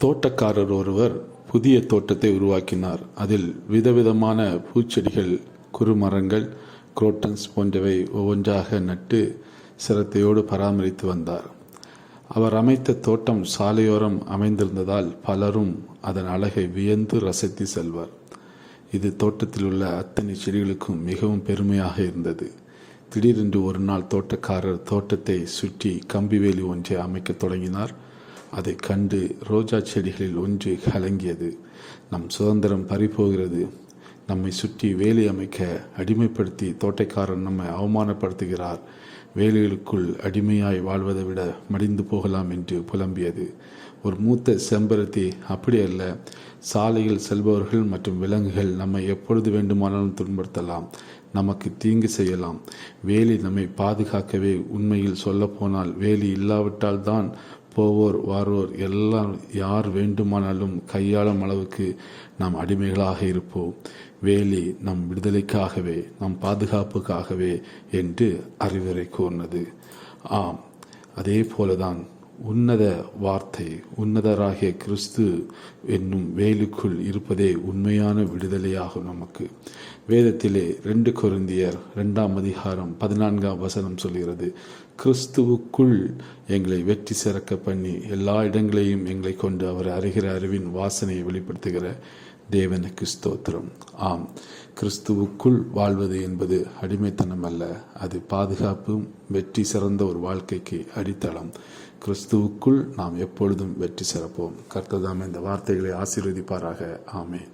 தோட்டக்காரர் ஒருவர் புதிய தோட்டத்தை உருவாக்கினார். அதில் விதவிதமான பூச்செடிகள், குறுமரங்கள், குரோட்டன்ஸ் போன்றவை ஒவ்வொன்றாக நட்டு சிரத்தையோடு பராமரித்து வந்தார். அவர் அமைத்த தோட்டம் சாலையோரம் அமைந்திருந்ததால் பலரும் அதன் அழகை வியந்து ரசித்து செல்வார். இது தோட்டத்தில் உள்ள அத்தனை செடிகளுக்கும் மிகவும் பெருமையாக இருந்தது. திடீரென்று ஒரு நாள் தோட்டக்காரர் தோட்டத்தை சுற்றி கம்பிவேலி ஒன்றை அமைக்க தொடங்கினார். அதை கண்டு ரோஜா செடிகளில் ஒன்று கலங்கியது. நம் சுதந்திரம் பறிபோகிறது. நம்மை சுற்றி வேலி அமைக்க அடிமைப்படுத்தி தோட்டக்காரர் நம்மை அவமானப்படுத்துகிறார். வேலிகளுக்குள் அடிமையாய் வாழ்வதை விட மடிந்து போகலாம் என்று புலம்பியது. ஒரு மூத்த செம்பருத்தி, அப்படி அல்ல, சாலையில் செல்பவர்கள் மற்றும் விலங்குகள் நம்மை எப்பொழுது வேண்டுமானாலும் துன்புறுத்தலாம், நமக்கு தீங்கு செய்யலாம். வேலி நம்மை பாதுகாக்கவே. உண்மையில் சொல்லப்போனால் வேலி இல்லாவிட்டால் தான் போவோர் வாரோர் எல்லாம் யார் வேண்டுமானாலும் கையாளும் அளவுக்கு நாம் அடிமைகளாக இருப்போம். வேலி நம் விடுதலைக்காகவே, நம் பாதுகாப்புக்காகவே என்று அறிவுரை கூர்ந்தது. ஆம், அதே போலதான் உன்னத வார்த்தை, உன்னதராகிய கிறிஸ்து என்னும் வேலுக்குள் இருப்பதே உண்மையான விடுதலையாகும் நமக்கு. வேதத்திலே 2 கொரிந்தியர் 2:14 சொல்கிறது, கிறிஸ்துவுக்குள் எங்களை வெற்றி சிறக்க பண்ணி எல்லா இடங்களையும் எங்களை கொண்டு அவர் அறிகிற அறிவின் வாசனையை வெளிப்படுத்துகிற தேவனுக்கு ஸ்தோத்திரம். ஆம், கிறிஸ்துவுக்குள் வாழ்வது என்பது அடிமைத்தனம் அல்ல, அது பாதுகாப்பும் வெற்றி சிறந்த ஒரு வாழ்க்கைக்கு அடித்தளம். கிறிஸ்துவுக்குள் நாம் எப்பொழுதும் வெற்றி சிறப்போம். கர்த்தர் தாமே இந்த வார்த்தைகளை ஆசீர்வதிப்பாராக. ஆமென்.